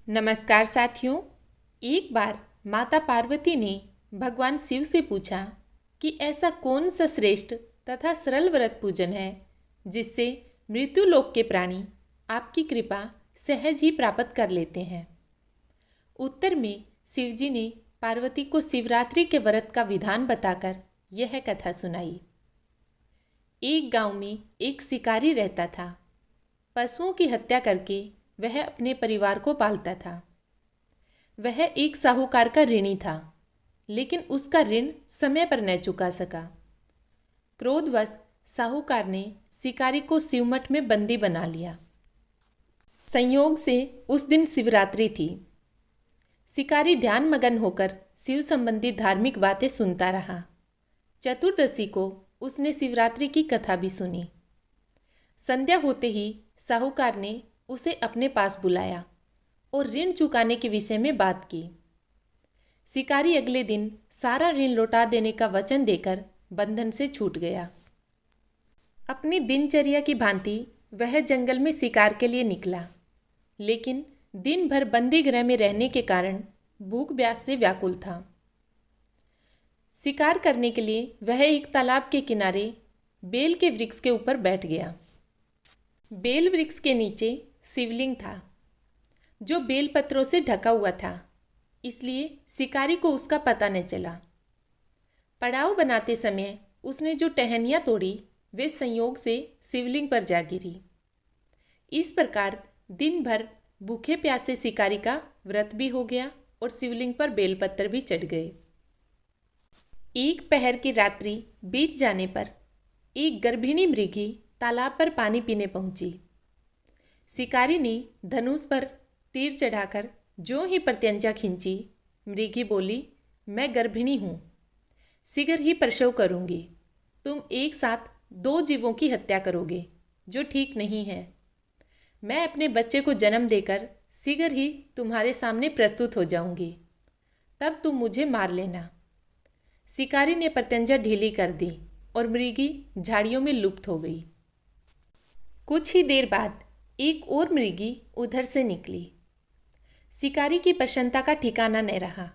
नमस्कार साथियों। एक बार माता पार्वती ने भगवान शिव से पूछा कि ऐसा कौन सा श्रेष्ठ तथा सरल व्रत पूजन है जिससे मृत्युलोक के प्राणी आपकी कृपा सहज ही प्राप्त कर लेते हैं। उत्तर में शिवजी ने पार्वती को शिवरात्रि के व्रत का विधान बताकर यह कथा सुनाई। एक गांव में एक शिकारी रहता था। पशुओं की हत्या करके वह अपने परिवार को पालता था। वह एक साहूकार का ऋणी था, लेकिन उसका ऋण समय पर न चुका सका। क्रोधवश साहूकार ने शिकारी को शिवमठ में बंदी बना लिया। संयोग से उस दिन शिवरात्रि थी। शिकारी ध्यान मगन होकर शिव संबंधी धार्मिक बातें सुनता रहा। चतुर्दशी को उसने शिवरात्रि की कथा भी सुनी। संध्या होते ही साहूकार ने उसे अपने पास बुलाया और ऋण चुकाने के विषय में बात की। शिकारी अगले दिन सारा ऋण लौटा देने का वचन देकर बंधन से छूट गया। अपनी दिनचर्या की भांति वह जंगल में शिकार के लिए निकला, लेकिन दिन भर बंदी गृह में रहने के कारण भूख प्यास से व्याकुल था। शिकार करने के लिए वह एक तालाब के किनारे बेल के वृक्ष के ऊपर बैठ गया। बेल वृक्ष के नीचे शिवलिंग था, जो बेल पत्रों से ढका हुआ था, इसलिए शिकारी को उसका पता न चला। पड़ाव बनाते समय उसने जो टहनियाँ तोड़ी वे संयोग से शिवलिंग पर जा गिरी। इस प्रकार दिन भर भूखे प्यासे शिकारी का व्रत भी हो गया और शिवलिंग पर बेलपत्र भी चढ़ गए। एक पहर की रात्रि बीत जाने पर एक गर्भिणी मृगी तालाब पर पानी पीने पहुंची। शिकारी ने धनुष पर तीर चढ़ाकर जो ही प्रत्यंचा खींची, मृगी बोली, मैं गर्भिणी हूँ, शीघ्र ही प्रसव करूँगी। तुम एक साथ 2 जीवों की हत्या करोगे, जो ठीक नहीं है। मैं अपने बच्चे को जन्म देकर शीघ्र ही तुम्हारे सामने प्रस्तुत हो जाऊँगी, तब तुम मुझे मार लेना। शिकारी ने प्रत्यंचा ढीली कर दी और मृगी झाड़ियों में लुप्त हो गई। कुछ ही देर बाद एक और मृगी उधर से निकली। शिकारी की प्रसन्नता का ठिकाना न रहा।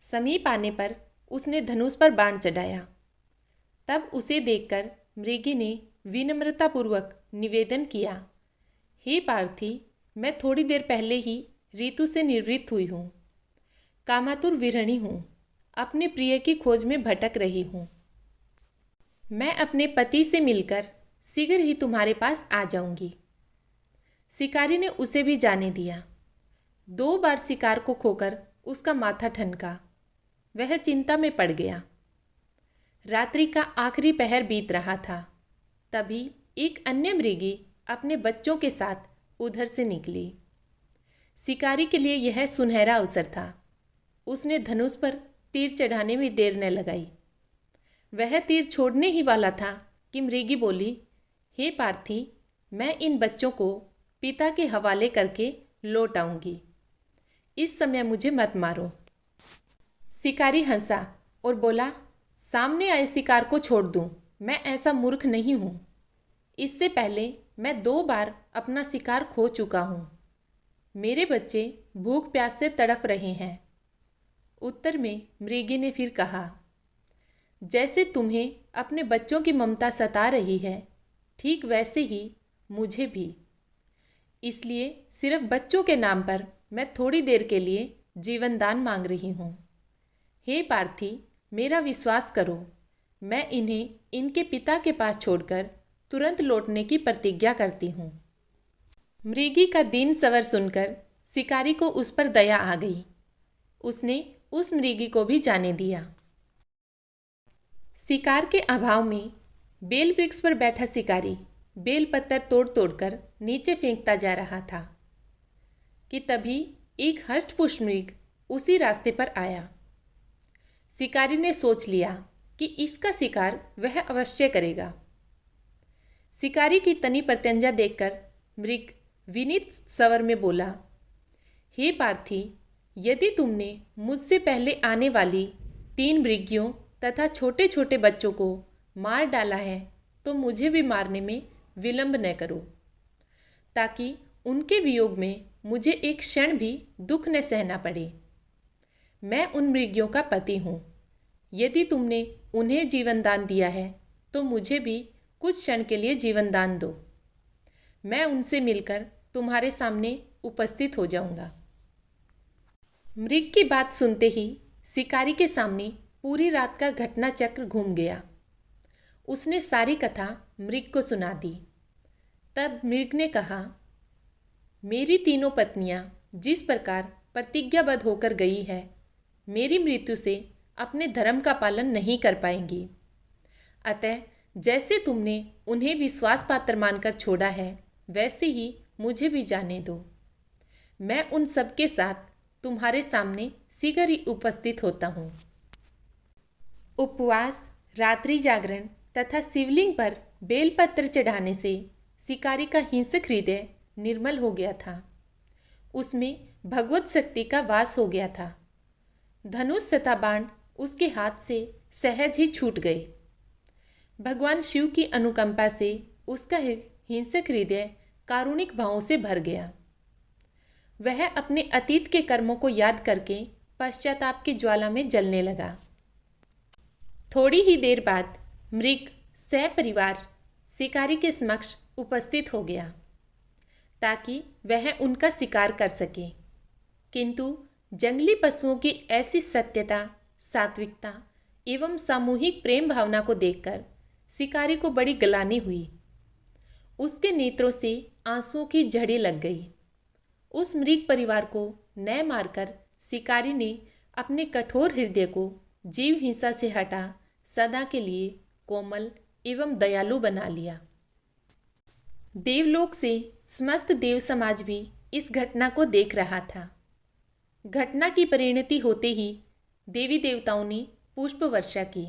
समीप आने पर उसने धनुष पर बाण चढ़ाया। तब उसे देखकर मृगी ने विनम्रतापूर्वक निवेदन किया, हे पार्थी, मैं थोड़ी देर पहले ही ऋतु से निवृत्त हुई हूँ। कामातुर विरहिणी हूँ, अपने प्रिय की खोज में भटक रही हूँ। मैं अपने पति से मिलकर शीघ्र ही तुम्हारे पास आ जाऊंगी। शिकारी ने उसे भी जाने दिया। 2 बार शिकार को खोकर उसका माथा ठनका। वह चिंता में पड़ गया। रात्रि का आखिरी पहर बीत रहा था। तभी एक अन्य मृगी अपने बच्चों के साथ उधर से निकली। शिकारी के लिए यह सुनहरा अवसर था। उसने धनुष पर तीर चढ़ाने में देर न लगाई। वह तीर छोड़ने ही वाला था कि मृगी बोली, हे पार्थी, मैं इन बच्चों को पिता के हवाले करके लौट आऊंगी। इस समय मुझे मत मारो। शिकारी हंसा और बोला, सामने आए शिकार को छोड़ दूं, मैं ऐसा मूर्ख नहीं हूं। इससे पहले मैं 2 बार अपना शिकार खो चुका हूं। मेरे बच्चे भूख प्यास से तड़फ रहे हैं। उत्तर में मृगी ने फिर कहा, जैसे तुम्हें अपने बच्चों की ममता सता रही है, ठीक वैसे ही मुझे भी। इसलिए सिर्फ बच्चों के नाम पर मैं थोड़ी देर के लिए जीवन दान मांग रही हूँ। हे पार्थी, मेरा विश्वास करो, मैं इन्हें इनके पिता के पास छोड़कर तुरंत लौटने की प्रतिज्ञा करती हूँ। मृगी का दीन स्वर सुनकर शिकारी को उस पर दया आ गई। उसने उस मृगी को भी जाने दिया। शिकार के अभाव में बेल वृक्ष पर बैठा शिकारी बेल पत्तर तोड़ तोड़कर नीचे फेंकता जा रहा था कि तभी एक हष्टपुष्ट मृग उसी रास्ते पर आया। शिकारी ने सोच लिया कि इसका शिकार वह अवश्य करेगा। शिकारी की तनी प्रत्यंजा देखकर मृग विनीत स्वर में बोला, हे पार्थी, यदि तुमने मुझसे पहले आने वाली 3 मृगियों तथा छोटे छोटे बच्चों को मार डाला है, तो मुझे भी मारने में विलंब न करो, ताकि उनके वियोग में मुझे एक क्षण भी दुख न सहना पड़े। मैं उन मृगियों का पति हूँ। यदि तुमने उन्हें जीवन दान दिया है तो मुझे भी कुछ क्षण के लिए जीवन दान दो। मैं उनसे मिलकर तुम्हारे सामने उपस्थित हो जाऊंगा। मृग की बात सुनते ही शिकारी के सामने पूरी रात का घटना चक्र घूम गया। उसने सारी कथा मृग को सुना दी। तब मृग ने कहा, मेरी तीनों पत्नियां जिस प्रकार प्रतिज्ञाबद्ध होकर गई है, मेरी मृत्यु से अपने धर्म का पालन नहीं कर पाएंगी। अतः जैसे तुमने उन्हें विश्वास पात्र मानकर छोड़ा है, वैसे ही मुझे भी जाने दो। मैं उन सब के साथ तुम्हारे सामने शीघ्र ही उपस्थित होता हूँ। उपवास, रात्रि जागरण तथा शिवलिंग पर बेलपत्र चढ़ाने से शिकारी का हिंसक हृदय निर्मल हो गया था। उसमें भगवत शक्ति का वास हो गया था। धनुष तथा बाण उसके हाथ से सहज ही छूट गए। भगवान शिव की अनुकंपा से उसका हिंसक हृदय कारुणिक भावों से भर गया। वह अपने अतीत के कर्मों को याद करके पश्चाताप की ज्वाला में जलने लगा। थोड़ी ही देर बाद मृग सपरिवार शिकारी के समक्ष उपस्थित हो गया ताकि वह उनका शिकार कर सके। किंतु जंगली पशुओं की ऐसी सत्यता, सात्विकता एवं सामूहिक प्रेम भावना को देखकर शिकारी को बड़ी ग्लानि हुई। उसके नेत्रों से आंसुओं की झड़ी लग गई। उस मृग परिवार को न मारकर शिकारी ने अपने कठोर हृदय को जीव हिंसा से हटा सदा के लिए कोमल एवं दयालु बना लिया। देवलोक से समस्त देव समाज भी इस घटना को देख रहा था। घटना की परिणति होते ही देवी देवताओं ने पुष्प वर्षा की।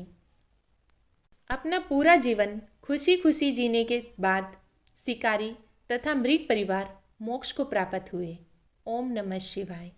अपना पूरा जीवन खुशी खुशी जीने के बाद शिकारी तथा मृग परिवार मोक्ष को प्राप्त हुए। ओम नमः शिवाय।